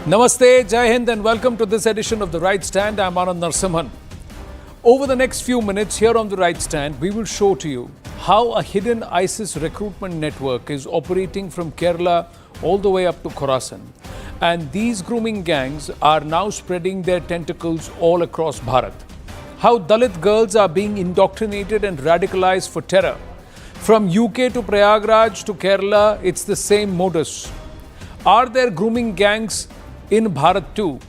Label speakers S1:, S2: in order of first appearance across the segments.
S1: Namaste, Jai Hind, and welcome to this edition of The Right Stand. I'm Anand Narsimhan. Over the next few minutes here on The Right Stand, we will show to you how a hidden ISIS recruitment network is operating from Kerala all the way up to Khorasan. And these grooming gangs are now spreading their tentacles all across Bharat. How Dalit girls are being indoctrinated and radicalized for terror. From UK to Prayagraj to Kerala, it's the same modus. Are there grooming gangs in Bharat too?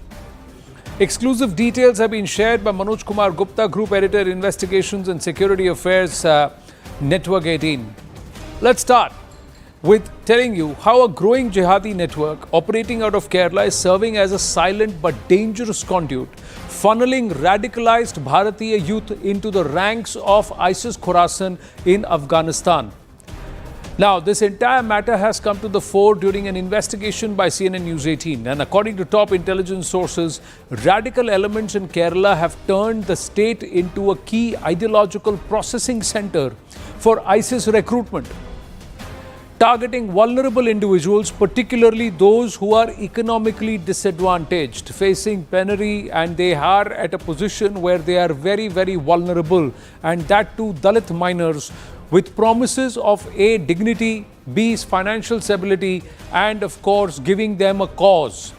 S1: Exclusive details have been shared by Manoj Kumar Gupta, Group Editor, Investigations and Security Affairs, Network 18. Let's start with telling you how a growing jihadi network operating out of Kerala is serving as a silent but dangerous conduit, funneling radicalized Bharatiya youth into the ranks of ISIS Khorasan in Afghanistan. Now, this entire matter has come to the fore during an investigation by CNN News 18. And according to top intelligence sources, radical elements in Kerala have turned the state into a key ideological processing center for ISIS recruitment, targeting vulnerable individuals, particularly those who are economically disadvantaged, facing penury, and they are at a position where they are very, very vulnerable, and that too Dalit minors, with promises of A, dignity, B, financial stability, and of course giving them a cause.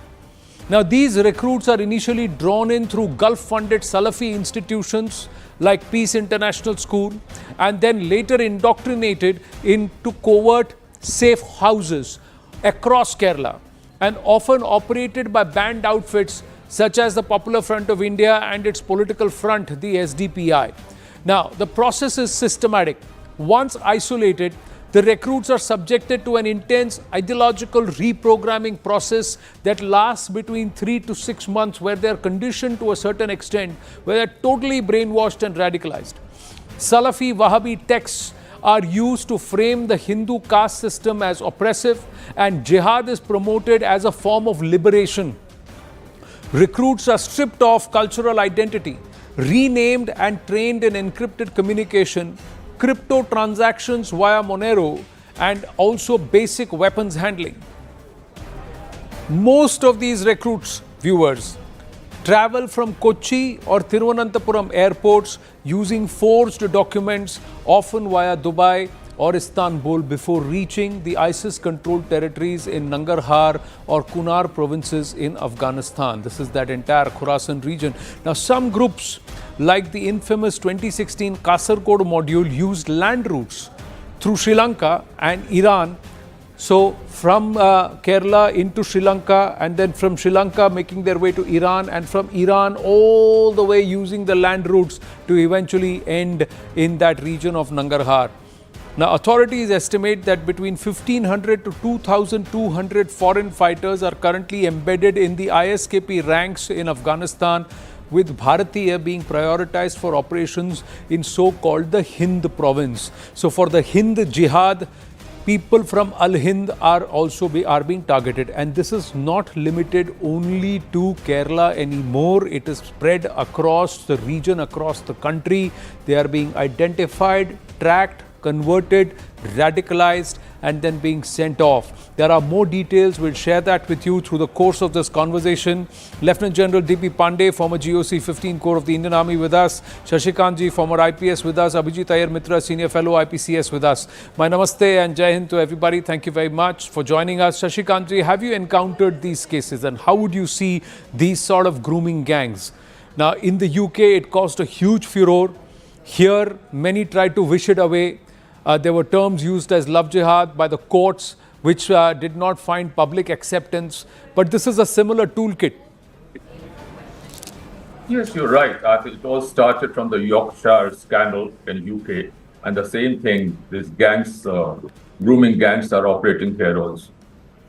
S1: Now, these recruits are initially drawn in through Gulf-funded Salafi institutions like Peace International School, and then later indoctrinated into covert safe houses across Kerala, and often operated by banned outfits such as the Popular Front of India and its political front, the SDPI. Now, the process is systematic. Once isolated, the recruits are subjected to an intense ideological reprogramming process that lasts between 3 to 6 months, where they are conditioned to a certain extent, where they are totally brainwashed and radicalized. Salafi Wahhabi texts are used to frame the Hindu caste system as oppressive, and jihad is promoted as a form of liberation. Recruits are stripped of cultural identity, renamed and trained in encrypted communication, crypto transactions via Monero, and also basic weapons handling. Most of these recruits, viewers, travel from Kochi or Thiruvananthapuram airports using forged documents, often via Dubai or Istanbul, before reaching the ISIS-controlled territories in Nangarhar or Kunar provinces in Afghanistan. This is that entire Khorasan region. Now, some groups, like the infamous 2016 Kasargod module, used land routes through Sri Lanka and Iran. So, from Kerala into Sri Lanka, and then from Sri Lanka making their way to Iran, and from Iran all the way using the land routes to eventually end in that region of Nangarhar. Now, authorities estimate that between 1,500 to 2,200 foreign fighters are currently embedded in the ISKP ranks in Afghanistan, with Bharatiya being prioritized for operations in so-called the Hind province. So, for the Hind jihad, people from Al-Hind are also being targeted, and this is not limited only to Kerala anymore. It is spread across the region, across the country. They are being identified, tracked, converted, radicalized, and then being sent off. There are more details. We'll share that with you through the course of this conversation. Lieutenant General D.P. Pandey, former GOC 15 Corps of the Indian Army, with us. Shashikantji, former IPS, with us. Abhijit Iyer Mitra, Senior Fellow IPCS, with us. My namaste and Jai Hind to everybody. Thank you very much for joining us. Shashikantji, have you encountered these cases, and how would you see these sort of grooming gangs? Now, in the UK, it caused a huge furor. Here, many tried to wish it away. There were terms used as love jihad by the courts, which did not find public acceptance. But this is a similar toolkit.
S2: Yes, you're right. I think it all started from the Yorkshire scandal in UK. And the same thing, these gangs, grooming gangs are operating here also.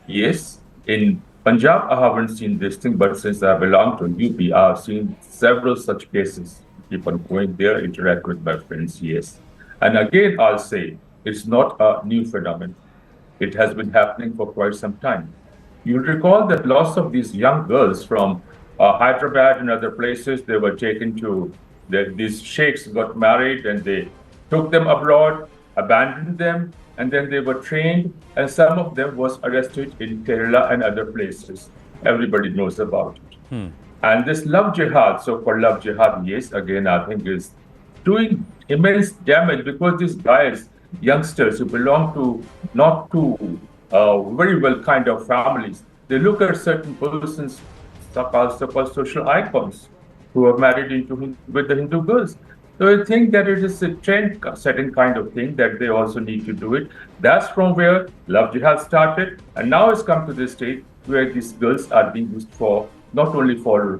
S2: Yes, in Punjab, I haven't seen this thing, but since I belong to UP, I've seen several such cases. People going there, interact with my friends, yes. And again, I'll say, it's not a new phenomenon. It has been happening for quite some time. You'll recall that lots of these young girls from Hyderabad and other places, they were taken to, these sheikhs got married and they took them abroad, abandoned them, and then they were trained, and some of them was arrested in Kerala and other places. everybody knows about it. And this love jihad, so-called love jihad, yes, again, I think is doing immense damage because these guys, youngsters who belong to not to very well kind of families, they look at certain persons, so-called social icons, who are married with the Hindu girls. So I think that it is a trend setting kind of thing that they also need to do it. That's from where love jihad started, and now it's come to this stage where these girls are being used for not only for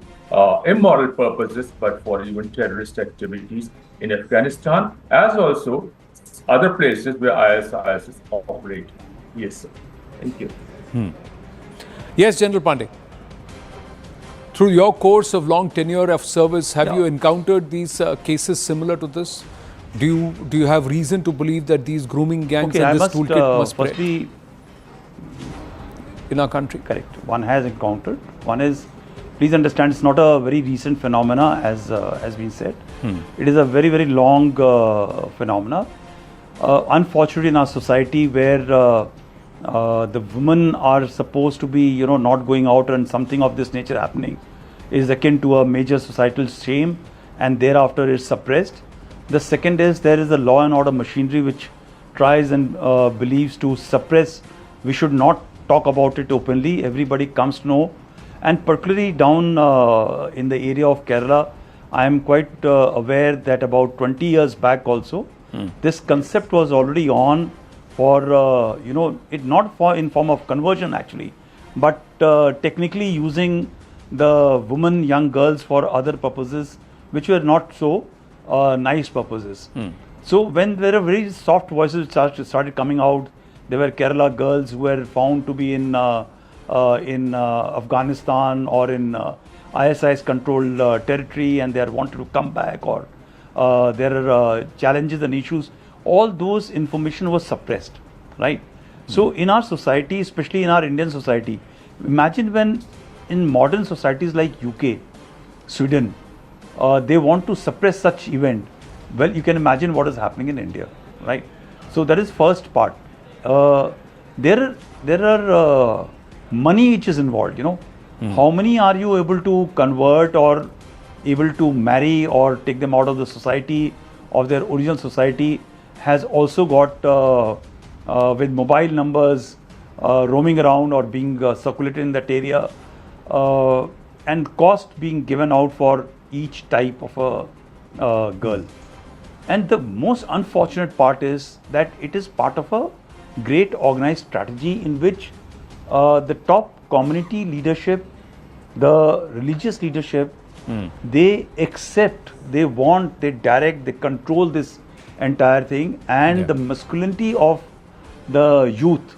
S2: immoral purposes but for even terrorist activities in Afghanistan, as also other places where ISIS operate. Yes, sir. Thank you.
S1: Yes, General Pandey. Through your course of long tenure of service, have you encountered these cases similar to this? Do you have reason to believe that these grooming gangs and this toolkit must spread in our country?
S3: Correct. One has encountered. One is, please understand, it's not a very recent phenomena as has been said. It is a very, very long phenomena. Unfortunately, in our society where the women are supposed to be, not going out and something of this nature happening is akin to a major societal shame, and thereafter is suppressed. The second is there is a law and order machinery which tries and believes to suppress. We should not talk about it openly. Everybody comes to know, and particularly down in the area of Kerala, I am quite aware that about 20 years back also, this concept was already on for it not for in form of conversion actually, but technically using the women, young girls for other purposes which were not so nice purposes. So when there are very soft voices started coming out, there were Kerala girls who were found to be in Afghanistan or in ISIS controlled territory, and they are wanted to come back, or there are challenges and issues. All those information was suppressed, right? So in our society, especially in our Indian society, imagine when in modern societies like UK, Sweden, they want to suppress such event. Well, you can imagine what is happening in India, right? So that is first part. There are money which is involved, How many are you able to convert or able to marry or take them out of the society, of their original society, has also got with mobile numbers roaming around or being circulated in that area, and cost being given out for each type of a girl. And the most unfortunate part is that it is part of a great organized strategy in which the top community leadership, the religious leadership, they accept, they want, they direct, they control this entire thing, and the masculinity of the youth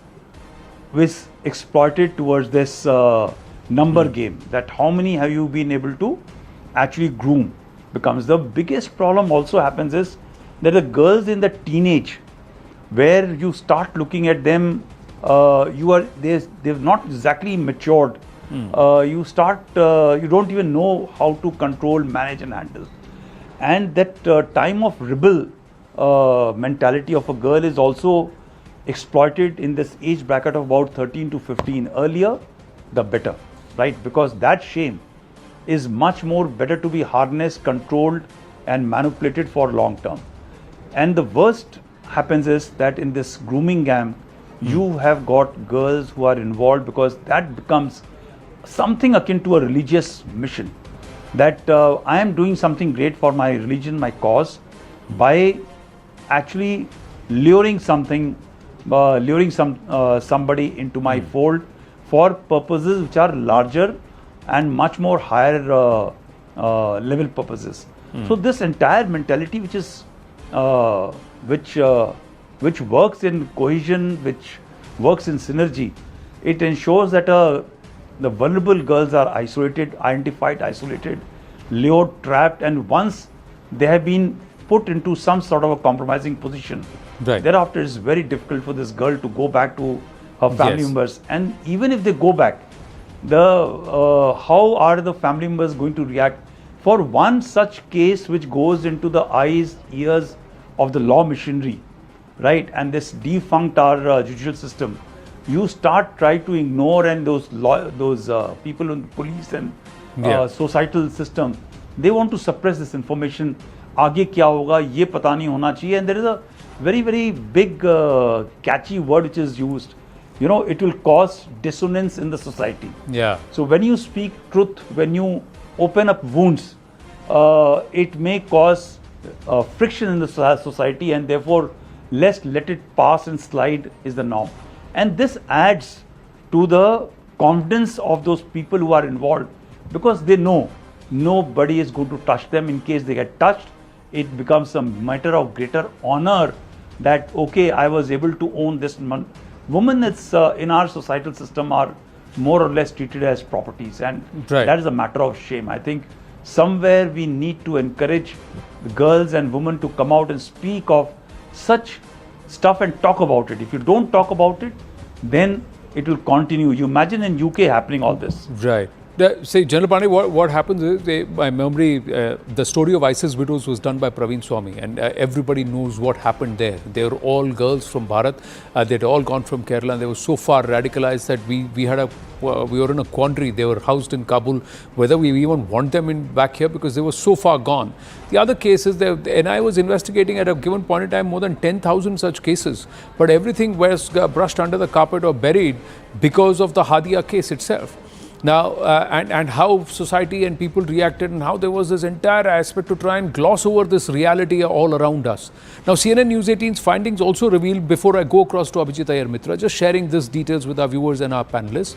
S3: is exploited towards this number game, that how many have you been able to actually groom becomes. The biggest problem also happens is that the girls in the teenage, where you start looking at them, they've not exactly matured. You don't even know how to control, manage and handle. And that time of rebel mentality of a girl is also exploited in this age bracket of about 13 to 15. Earlier, the better, right? Because that shame is much more better to be harnessed, controlled and manipulated for long term. And the worst happens is that in this grooming gang, you have got girls who are involved, because that becomes something akin to a religious mission, that I am doing something great for my religion, my cause, by actually luring somebody into my fold for purposes which are larger and much more higher level purposes. So this entire mentality, which is which works in cohesion, which works in synergy, it ensures that the vulnerable girls are isolated, identified, isolated, lured, trapped, and once they have been put into some sort of a compromising position, thereafter it's very difficult for this girl to go back to her family members. And even if they go back, how are the family members going to react? For one such case which goes into the eyes, ears of the law machinery, right, and this defunct our judicial system, you start try to ignore, and those people in the police and societal system, they want to suppress this information. आगे क्या होगा ये पता नहीं होना चाहिए, and there is a very big catchy word which is used. You know, it will cause dissonance in the society.
S1: Yeah.
S3: So when you speak truth, when you open up wounds, it may cause friction in the society, and therefore let's let it pass and slide is the norm. And this adds to the confidence of those people who are involved, because they know nobody is going to touch them. In case they get touched, it becomes a matter of greater honor that, okay, I was able to own this. Women, it's in our societal system, are more or less treated as properties, and that is a matter of shame. I think somewhere we need to encourage the girls and women to come out and speak of such stuff and talk about it. If you don't talk about it, then it will continue. You imagine in UK happening all this.
S1: Right. Say, General Pandey, what happens is, by memory, the story of ISIS widows was done by Praveen Swami, and everybody knows what happened there. They were all girls from Bharat. They'd all gone from Kerala, and they were so far radicalized that we were in a quandary. They were housed in Kabul, whether we even want them back here, because they were so far gone. The other cases, and I was investigating at a given point in time more than 10,000 such cases, but everything was brushed under the carpet or buried because of the Hadia case itself. Now, and how society and people reacted, and how there was this entire aspect to try and gloss over this reality all around us. Now, CNN News 18's findings also revealed, before I go across to Abhijit Iyer Mitra, just sharing these details with our viewers and our panelists,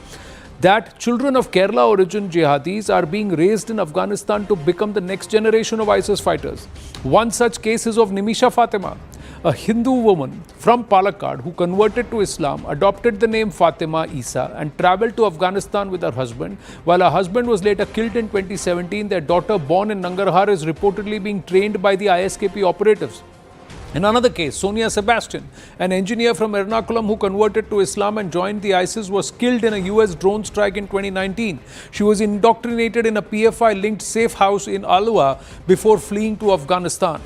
S1: that children of Kerala origin jihadis are being raised in Afghanistan to become the next generation of ISIS fighters. One such case is of Nimisha Fatima, a Hindu woman from Palakkad who converted to Islam, adopted the name Fatima Isa, and travelled to Afghanistan with her husband. While her husband was later killed in 2017, their daughter, born in Nangarhar, is reportedly being trained by the ISKP operatives. In another case, Sonia Sebastian, an engineer from Ernakulam who converted to Islam and joined the ISIS, was killed in a US drone strike in 2019. She was indoctrinated in a PFI-linked safe house in Alwa before fleeing to Afghanistan.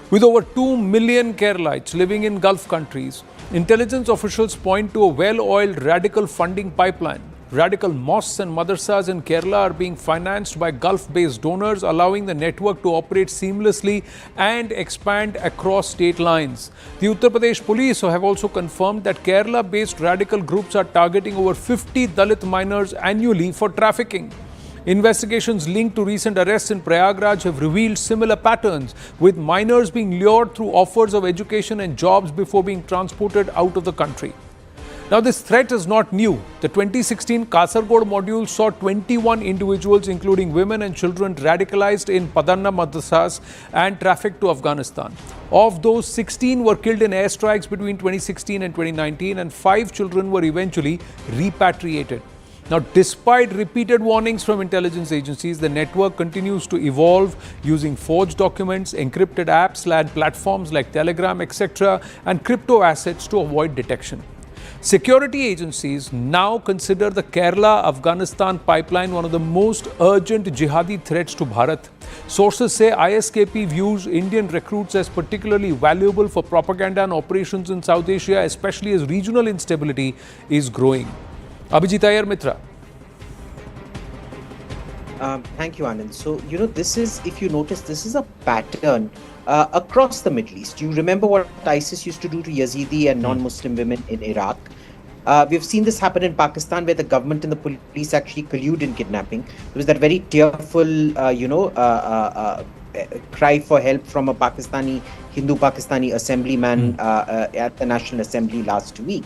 S1: With over 2 million Keralites living in Gulf countries, intelligence officials point to a well-oiled radical funding pipeline. Radical mosques and madrasas in Kerala are being financed by Gulf-based donors, allowing the network to operate seamlessly and expand across state lines. The Uttar Pradesh police have also confirmed that Kerala-based radical groups are targeting over 50 Dalit minors annually for trafficking. Investigations linked to recent arrests in Prayagraj have revealed similar patterns, with minors being lured through offers of education and jobs before being transported out of the country. Now, this threat is not new. The 2016 Kasargod module saw 21 individuals, including women and children, radicalized in Padanna madrasas and trafficked to Afghanistan. Of those, 16 were killed in airstrikes between 2016 and 2019, and 5 children were eventually repatriated. Now, despite repeated warnings from intelligence agencies, the network continues to evolve using forged documents, encrypted apps, and platforms like Telegram, etc., and crypto assets to avoid detection. Security agencies now consider the Kerala-Afghanistan pipeline one of the most urgent jihadi threats to Bharat. Sources say ISKP views Indian recruits as particularly valuable for propaganda and operations in South Asia, especially as regional instability is growing. Abhijit Iyer Mitra.
S4: Thank you, Anand. So, this is, if you notice, this is a pattern across the Middle East. You remember what ISIS used to do to Yazidi and non-Muslim women in Iraq. We've seen this happen in Pakistan, where the government and the police actually collude in kidnapping. There was that very tearful, cry for help from a Hindu Pakistani assemblyman at the National Assembly last week.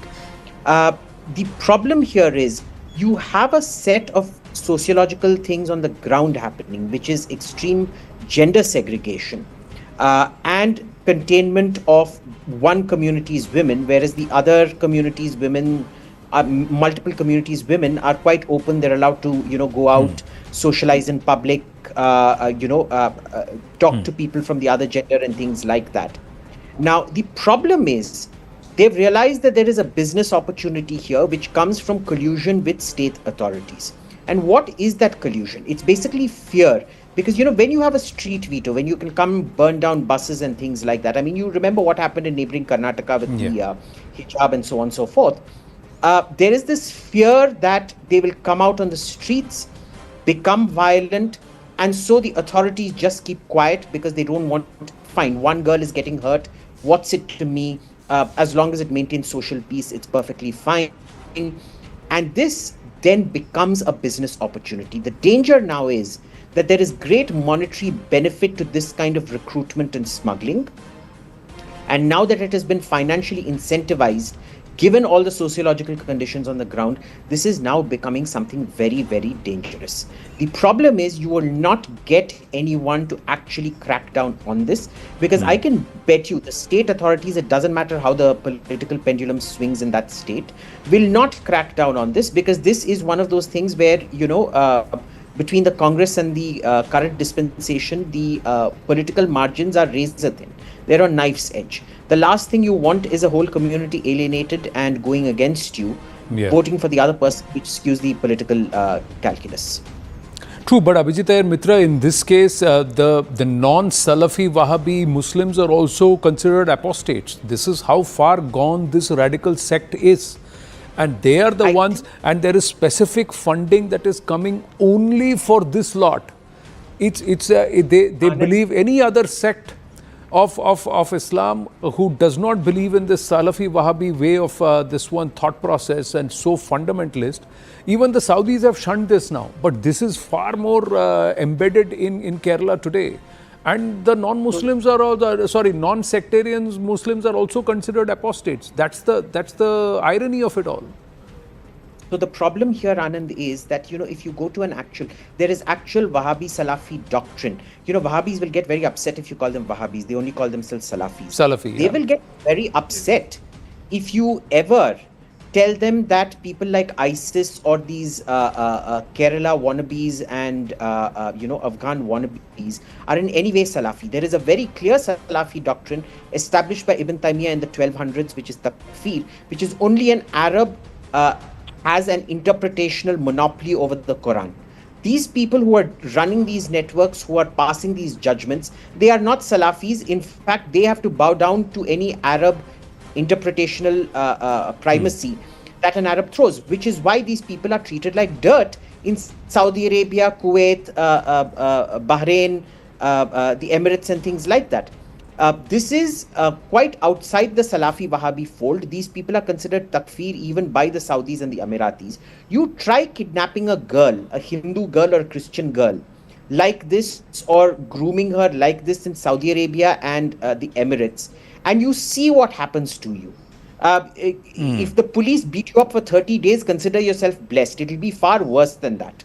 S4: The problem here is you have a set of sociological things on the ground happening, which is extreme gender segregation and containment of one community's women, whereas the other community's women, multiple communities' women are quite open. They're allowed to, go out, socialize in public, talk to people from the other gender and things like that. Now, the problem is they've realized that there is a business opportunity here which comes from collusion with state authorities. And what is that collusion? It's basically fear. Because, when you have a street veto, when you can come burn down buses and things like that, I mean, you remember what happened in neighboring Karnataka with the hijab and so on and so forth. there is this fear that they will come out on the streets, become violent, and so the authorities just keep quiet because they don't want to find one girl is getting hurt. What's it to me? As long as it maintains social peace, it's perfectly fine. And this then becomes a business opportunity. The danger now is that there is great monetary benefit to this kind of recruitment and smuggling. And now that it has been financially incentivized, given all the sociological conditions on the ground, this is now becoming something very, very dangerous. The problem is you will not get anyone to actually crack down on this, because I can bet you the state authorities, it doesn't matter how the political pendulum swings in that state, will not crack down on this, because this is one of those things where, between the Congress and the current dispensation, the political margins are razor thin. They're on knife's edge. The last thing you want is a whole community alienated and going against you, voting for the other person, which skews the political calculus.
S1: True, but Abhijit Iyer Mitra, in this case, the non-Salafi Wahhabi Muslims are also considered apostates. This is how far gone this radical sect is. And they are the ones, and there is specific funding that is coming only for this lot. They believe any other sect of Islam who does not believe in this Salafi Wahhabi way of this one thought process and so fundamentalist. Even the Saudis have shunned this now, but this is far more embedded in Kerala today. And the non-Muslims are non-sectarian Muslims are also considered apostates. That's the irony of it all.
S4: So the problem here, Anand, is that, if you go to there is actual Wahhabi Salafi doctrine. Wahhabis will get very upset if you call them Wahhabis. They only call themselves Salafis. They will get very upset if you ever tell them that people like ISIS or these Kerala wannabes and Afghan wannabes are in any way Salafi. There is a very clear Salafi doctrine established by Ibn Taymiyyah in the 1200s, which is Takfir, which is only an Arab has an interpretational monopoly over the Quran. These people who are running these networks, who are passing these judgments, they are not Salafis. In fact, they have to bow down to any Arab interpretational primacy that an Arab throws, which is why these people are treated like dirt in Saudi Arabia, Kuwait, Bahrain, the Emirates and things like that. This is quite outside the Salafi Wahhabi fold. These people are considered takfir even by the Saudis and the Emiratis. You try kidnapping a girl, a Hindu girl or a Christian girl like this, or grooming her like this in Saudi Arabia and the Emirates, and you see what happens to you. If the police beat you up for 30 days, consider yourself blessed. It will be far worse than that.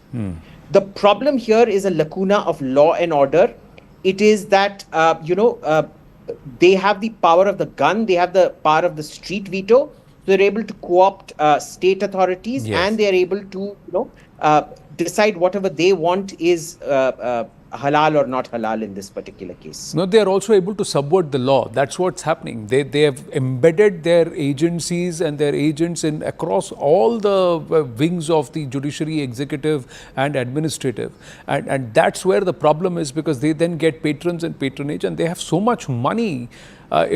S4: The problem here is a lacuna of law and order. It is that, they have the power of the gun, they have the power of the street veto. So they're able to co-opt state authorities, and they're able to, decide whatever they want is halal or not halal in this particular case.
S1: No, they are also able to subvert the law. That's what's happening. They have embedded their agencies and their agents in across all the wings of the judiciary, executive and administrative. And that's where the problem is, because they then get patrons and patronage, and they have so much money.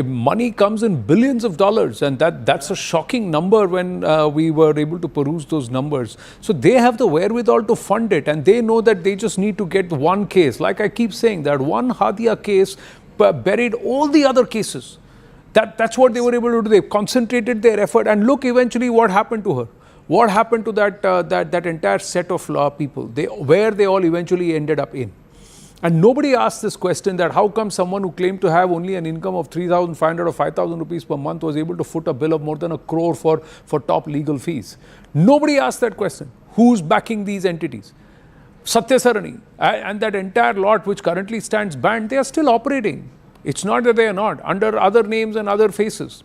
S1: Money comes in billions of dollars, and that's a shocking number when we were able to peruse those numbers. So they have the wherewithal to fund it, and they know that they just need to get one case. Like I keep saying, that one Hadia case buried all the other cases. That's what they were able to do. They concentrated their effort, and look eventually what happened to her. What happened to that entire set of law people? Where they all eventually ended up in. And nobody asked this question, that how come someone who claimed to have only an income of 3,500 or 5,000 rupees per month was able to foot a bill of more than ₹1 crore for top legal fees? Nobody asked that question. Who's backing these entities? Satya Sarani and that entire lot which currently stands banned, they are still operating. It's not that they are not, under other names and other faces.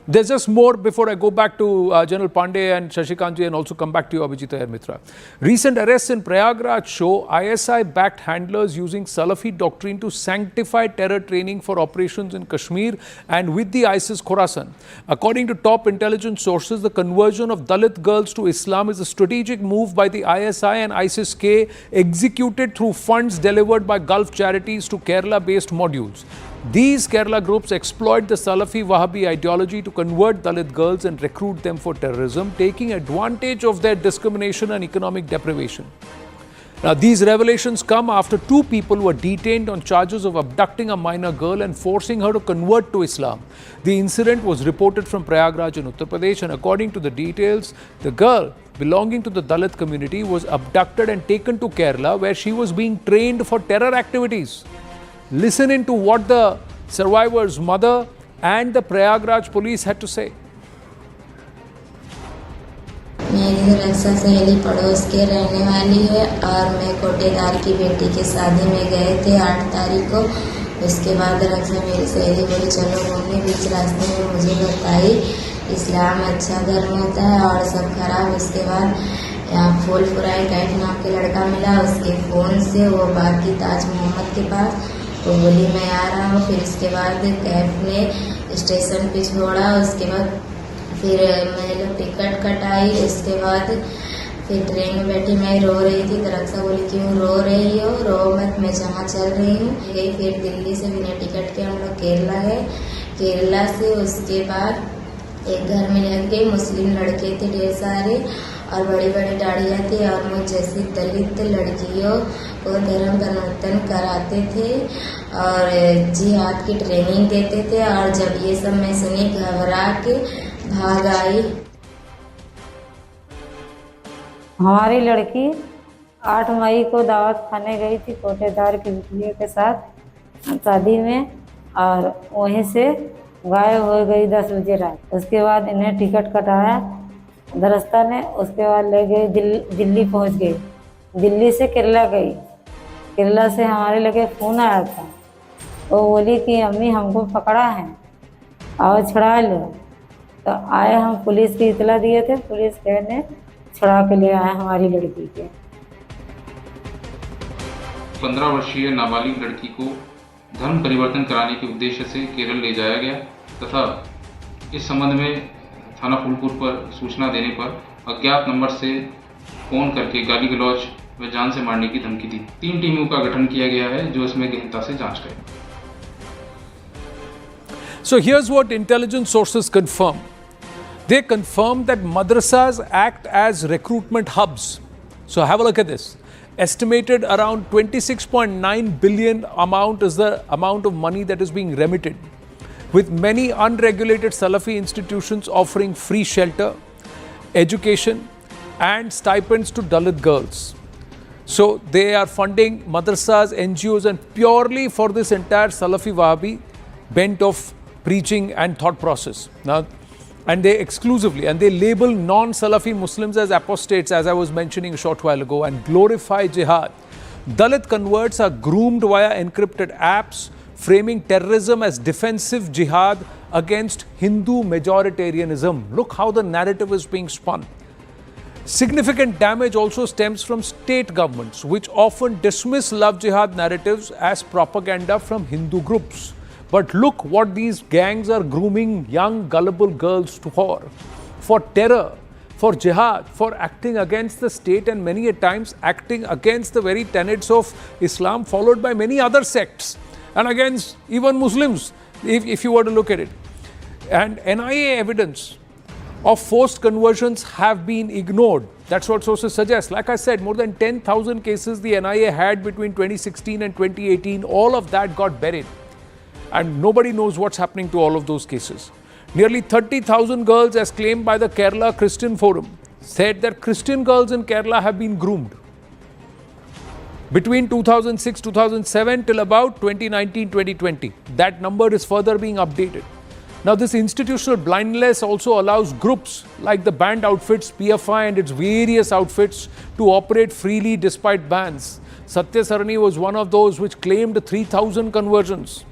S1: There's just more before I go back to General Pandey and Shashikantji, and also come back to you, Abhijit Iyer Mitra. Recent arrests in Prayagraj show ISI-backed handlers using Salafi doctrine to sanctify terror training for operations in Kashmir and with the ISIS Khorasan. According to top intelligence sources, the conversion of Dalit girls to Islam is a strategic move by the ISI and ISIS-K, executed through funds delivered by Gulf charities to Kerala-based modules. These Kerala groups exploit the Salafi Wahhabi ideology to convert Dalit girls and recruit them for terrorism, taking advantage of their discrimination and economic deprivation. Now, these revelations come after two people were detained on charges of abducting a minor girl and forcing her to convert to Islam. The incident was reported from Prayagraj in Uttar Pradesh, and according to the details, the girl belonging to the Dalit community was abducted and taken to Kerala, where she was being trained for terror activities. Listen into what the survivor's mother and the Prayagraj police had to say.
S5: मेरी रक्षा सहेली पड़ोस के रहने वाली है और मैं कोटेदार की बेटी के शादी में गए थे 8 तारीख को। उसके बाद रक्षा मेरी सहेली बोली चलो घूमने, बीच रास्ते में मुझे बताई इस्लाम अच्छा धर्म होता है और सब खराब। उसके बाद यहाँ फुल फुराई कैफ नाम के लड़का मिला, उसके फ़ोन से वो बात की ताज मोहम्मद के पास, तो बोली मैं आ रहा हूँ। फिर इसके बाद कैफ ने स्टेशन पे छोड़ा, उसके बाद फिर मैं लोग टिकट कटाई। उसके बाद फिर ट्रेन में बैठी, मैं रो रही थी, तो रक्षा बोली क्यों रो रही हो, रो मत, मैं जहाँ चल रही हूँ। गई फिर दिल्ली से बिना टिकट के हम लोग केरला गए। केरला से उसके बाद एक घर में लग गई, मुस्लिम लड़के थे ढेर सारे और बड़ी बड़ी दाढ़ियाँ थी और मुझ जैसी दलित लड़कियों को धर्म परिवर्तन कराते थे और जिहाद की ट्रेनिंग देते थे। और जब ये सब मैं सुनी घबरा के भाग आई।
S6: हमारी लड़की 8 मई को दावत खाने गई थी कोटेदार के बिटिया के साथ शादी में और वहीं से गायब हो गई 10 बजे रात। उसके बाद इन्हें टिकट कटाया दरस्ता ने, उसके बाद ले गए दिल्ली पहुंच गई। दिल्ली से केरला गई, केरला से हमारे लगे फ़ोन आया था, वो बोली कि अम्मी हमको पकड़ा है, आओ छुड़ा लो। तो आए, हम पुलिस की इतला दिए थे, पुलिस ने छुड़ा के ले आए हमारी लड़की के।
S7: 15 वर्षीय नाबालिग लड़की को धर्म परिवर्तन कराने के उद्देश्य से केरल ले जाया गया तथा इस संबंध में थाना फूलपुर पर सूचना देने पर अज्ञात नंबर से फ़ोन करके गाली गलौज व जान से मारने की धमकी दी। 3 टीमों का गठन किया गया है जो इसमें गहनता से जांच करें।
S1: So here's what intelligence sources confirm. They confirm that madrasas act as recruitment hubs. So have a look at this. Estimated around 26.9 billion amount is the amount of money that is being remitted, with many unregulated Salafi institutions offering free shelter, education and stipends to Dalit girls. So they are funding madrasas, NGOs and purely for this entire Salafi Wahhabi bent of preaching and thought process. Now, and they exclusively, and they label non-Salafi Muslims as apostates, as I was mentioning a short while ago, and glorify jihad. Dalit converts are groomed via encrypted apps, framing terrorism as defensive jihad against Hindu majoritarianism. Look how the narrative is being spun. Significant damage also stems from state governments, which often dismiss love jihad narratives as propaganda from Hindu groups. But look what these gangs are grooming young gullible girls for terror, for jihad, for acting against the state and many a times acting against the very tenets of Islam followed by many other sects and against even Muslims, if you were to look at it. And NIA evidence of forced conversions have been ignored. That's what sources suggest. Like I said, more than 10,000 cases the NIA had between 2016 and 2018. All of that got buried. And nobody knows what's happening to all of those cases. Nearly 30,000 girls, as claimed by the Kerala Christian Forum, said that Christian girls in Kerala have been groomed between 2006-2007 till about 2019-2020. That number is further being updated. Now, this institutional blindness also allows groups like the band outfits, PFI and its various outfits to operate freely despite bans. Satya Sarani was one of those which claimed 3,000 conversions.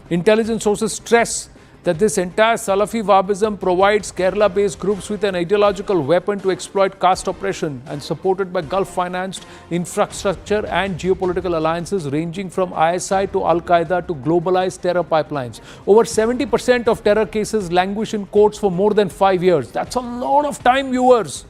S1: Intelligence sources stress that this entire Salafi Wahhabism provides Kerala-based groups with an ideological weapon to exploit caste oppression and supported by Gulf-financed infrastructure and geopolitical alliances ranging from ISI to Al-Qaeda to globalized terror pipelines. Over 70% of terror cases languish in courts for more than 5 years. That's a lot of time, viewers.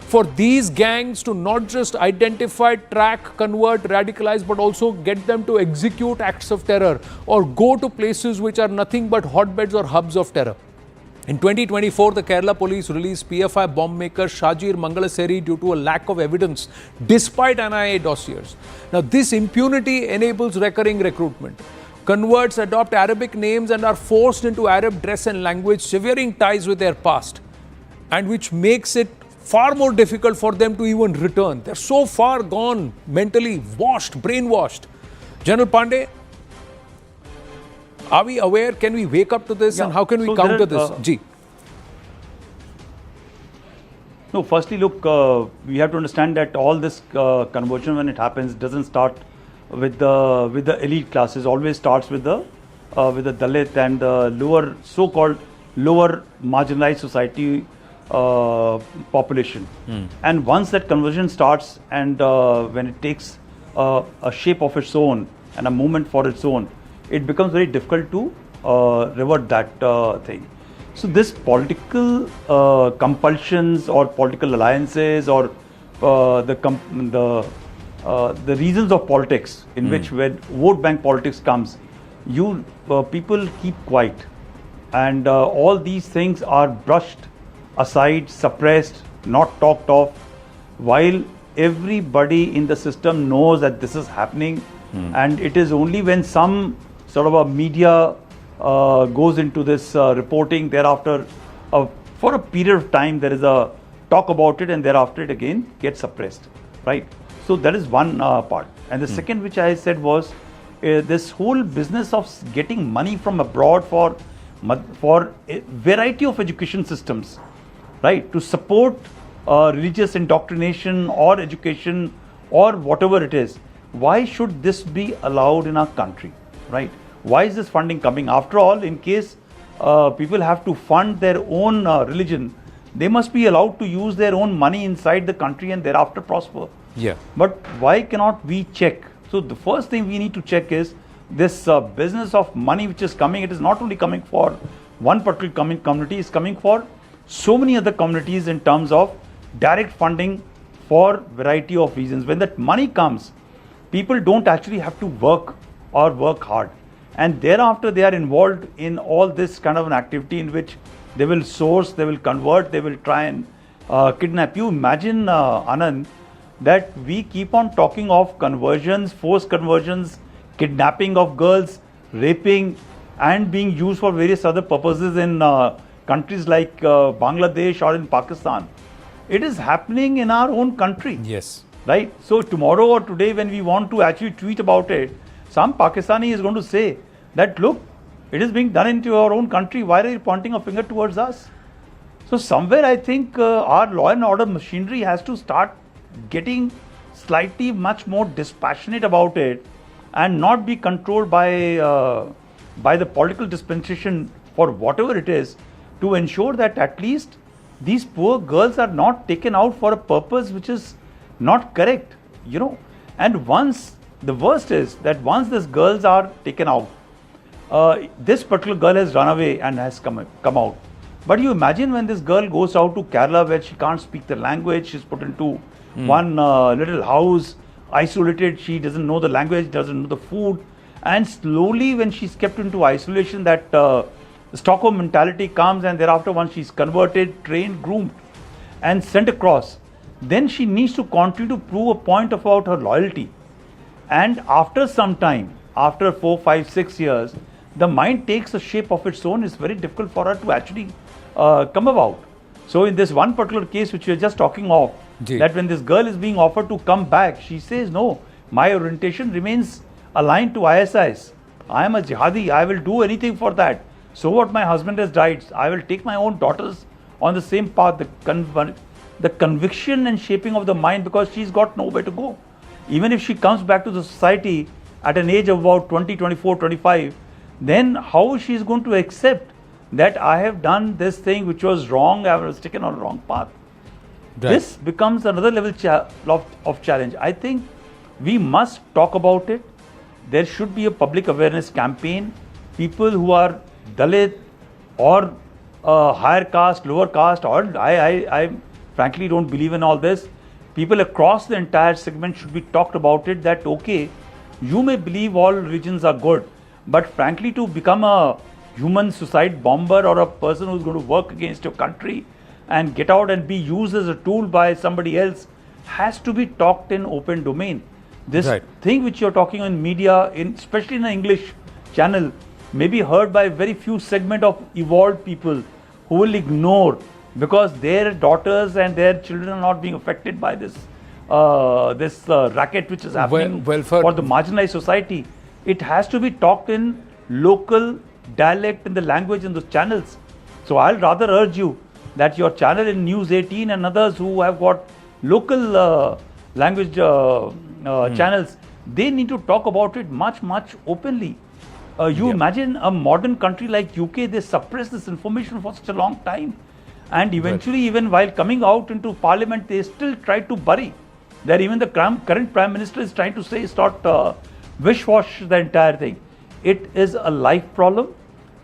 S1: for these gangs to not just identify, track, convert, radicalize, but also get them to execute acts of terror or go to places which are nothing but hotbeds or hubs of terror. In 2024, the Kerala police released PFI bomb maker Shajir Mangalaseri due to a lack of evidence, despite NIA dossiers. Now, this impunity enables recurring recruitment. Converts adopt Arabic names and are forced into Arab dress and language, severing ties with their past, and which makes it far more difficult for them to even return. They're so far gone, mentally washed, brainwashed. General Pandey, are we aware? Can we wake up to this, and how can we counter this? Ji.
S3: No, firstly, look, we have to understand that all this conversion, when it happens, doesn't start with the elite classes. Always starts with the Dalit and the lower, so-called lower marginalized society population. And once that conversion starts, and when it takes a shape of its own and a movement for its own, it becomes very difficult to revert that thing. So this political compulsions or political alliances or the reasons of politics in which when vote bank politics comes, people keep quiet, and all these things are brushed aside, suppressed, not talked of, while everybody in the system knows that this is happening. And it is only when some sort of a media goes into this reporting, thereafter for a period of time there is a talk about it, and thereafter it again gets suppressed, right? So that is one part. And the second, which I said, was this whole business of getting money from abroad for a variety of education systems, right, to support religious indoctrination or education or whatever it is. Why should this be allowed in our country, right? Why is this funding coming? After all, in case people have to fund their own religion, they must be allowed to use their own money inside the country and thereafter prosper.
S1: Yeah.
S3: But why cannot we check? So the first thing we need to check is this business of money which is coming. It is not only coming for one particular community, it's coming for so many other communities in terms of direct funding for variety of reasons. When that money comes, people don't actually have to work or work hard, and thereafter they are involved in all this kind of an activity in which they will source, they will convert, they will try and kidnap you. Imagine, Anand, that we keep on talking of conversions, forced conversions, kidnapping of girls, raping, and being used for various other purposes in countries like Bangladesh or in Pakistan. It is happening in our own country.
S1: Yes.
S3: Right? So tomorrow or today, when we want to actually tweet about it, some Pakistani is going to say that, look, it is being done into our own country. Why are you pointing a finger towards us? So somewhere I think our law and order machinery has to start getting slightly much more dispassionate about it and not be controlled by the political dispensation for whatever it is, to ensure that at least these poor girls are not taken out for a purpose which is not correct, you know. And once, the worst is that once these girls are taken out, this particular girl has run away and has come out. But you imagine when this girl goes out to Kerala, where she can't speak the language, she's put into one little house, isolated, she doesn't know the language, doesn't know the food, and slowly when she's kept into isolation, that Stockholm mentality comes, and thereafter once she's converted, trained, groomed and sent across, then she needs to continue to prove a point about her loyalty. And after some time, after 4, 5, 6 years, the mind takes a shape of its own. It's very difficult for her to actually come about. So in this one particular case which we are just talking of, that when this girl is being offered to come back, she says, no, my orientation remains aligned to ISIS. I am a jihadi, I will do anything for that. So what, my husband has died, I will take my own daughters on the same path. The conviction and shaping of the mind, because she's got nowhere to go. Even if she comes back to the society at an age of about 20, 24, 25, then how she is going to accept that I have done this thing which was wrong, I was taken on a wrong path. Right. This becomes another level of challenge. I think we must talk about it. There should be a public awareness campaign. People who are Dalit or higher caste, lower caste, or I frankly don't believe in all this. People across the entire segment should be talked about it, that okay, you may believe all religions are good, but frankly to become a human suicide bomber or a person who's going to work against your country and get out and be used as a tool by somebody else has to be talked in open domain. This thing which you're talking in media, especially in an English channel, may be heard by very few segment of evolved people who will ignore, because their daughters and their children are not being affected by this racket which is happening for the marginalized society. It has to be talked in local dialect in the language in those channels. So I'll rather urge you that your channel in News 18 and others who have got local language channels, they need to talk about it much openly. You imagine a modern country like UK, they suppress this information for such a long time, and eventually even while coming out into parliament, they still try to bury. That even the current prime minister is trying to say, start wish-wash the entire thing. It is a life problem,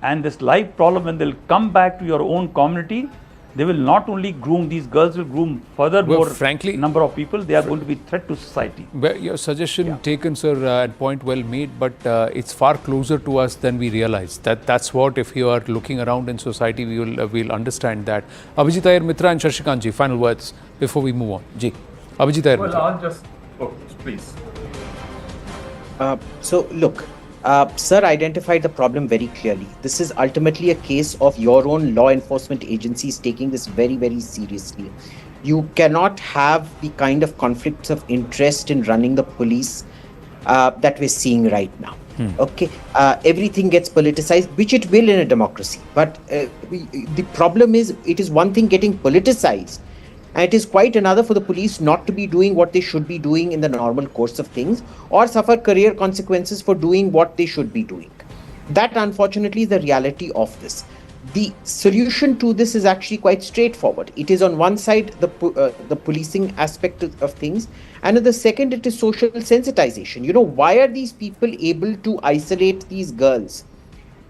S3: and this life problem, when they'll come back to your own community, they will not only groom, these girls will groom furthermore
S1: frankly,
S3: number of people. They are going to be threat to society.
S1: Your suggestion taken, sir, and point well made, but it's far closer to us than we realize. That's what, if you are looking around in society, we'll understand that. Abhijit Iyer Mitra and Shashikant ji, final words before we move on. Ji, Abhijit Iyer Mitra.
S2: Well, I'll just, please.
S4: So look, sir identified the problem very clearly. This is ultimately a case of your own law enforcement agencies taking this very seriously. You cannot have the kind of conflicts of interest in running the police that we're seeing right now. Okay, everything gets politicized, which it will in a democracy. But the problem is, it is one thing getting politicized, and it is quite another for the police not to be doing what they should be doing in the normal course of things, or suffer career consequences for doing what they should be doing. That, unfortunately, is the reality of this. The solution to this is actually quite straightforward. It is on one side the policing aspect of things, and on the second it is social sensitization. You know, why are these people able to isolate these girls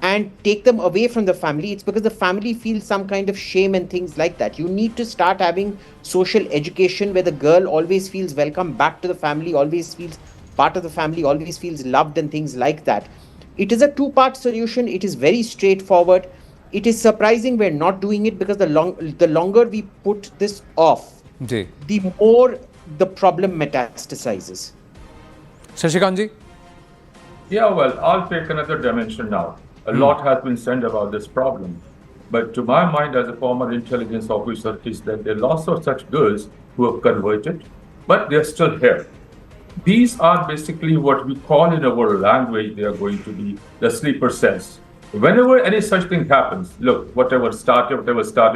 S4: and take them away from the family? It's because the family feels some kind of shame and things like that. You need to start having social education where the girl always feels welcome back to the family, always feels part of the family, always feels loved and things like that. It is a two-part solution. It is very straightforward. It is surprising we're not doing it, because the longer we put this off, the more the problem metastasizes.
S1: Shashikant ji?
S2: Yeah, well, I'll take another dimension now. A lot has been said about this problem. But to my mind, as a former intelligence officer, is that there are lots of such girls who have converted, but they're still here. These are basically what we call in our language, they are going to be the sleeper cells. Whenever any such thing happens, look, whatever started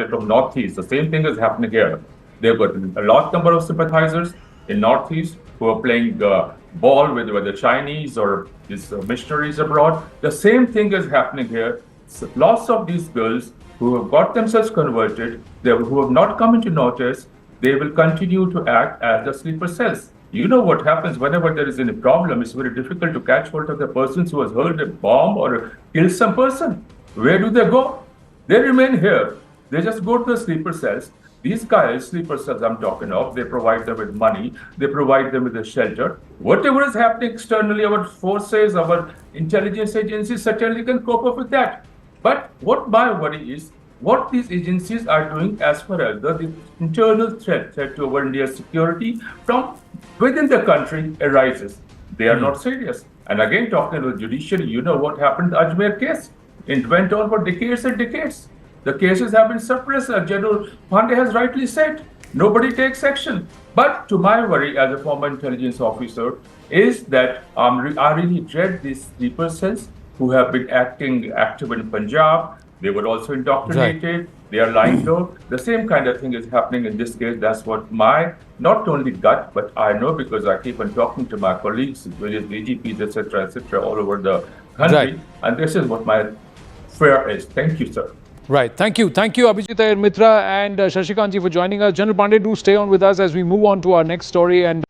S2: from Northeast, the same thing is happening here. They've got a large number of sympathizers in Northeast who are playing ball with the Chinese or these missionaries abroad. The same thing is happening here. So lots of these girls who have got themselves converted, who have not come into notice, they will continue to act as the sleeper cells. You know what happens whenever there is any problem, it's very difficult to catch hold of the persons who has hurled a bomb or killed some person. Where do they go? They remain here. They just go to the sleeper cells. These guys, sleeper cells I'm talking of, they provide them with money, they provide them with a shelter. Whatever is happening externally, our forces, our intelligence agencies certainly can cope up with that. But what my worry is, what these agencies are doing as far as the internal threat to our India's security from within the country arises. They are not serious. And again, talking about judiciary, you know what happened in the Ajmer case. It went on for decades and decades. The cases have been suppressed, as General Pandey has rightly said. Nobody takes action. But to my worry as a former intelligence officer is that I really dread these sleeper cells who have been active in Punjab. They were also indoctrinated. They are lying low. The same kind of thing is happening in this case. That's what my, not only gut, but I know because I keep on talking to my colleagues, various AGPs, etc., all over the country. And this is what my fear is. Thank you, sir.
S1: Right. Thank you. Thank you, Abhijit Iyer Mitra and Shashikant ji, for joining us. General Pandey, do stay on with us as we move on to our next story. And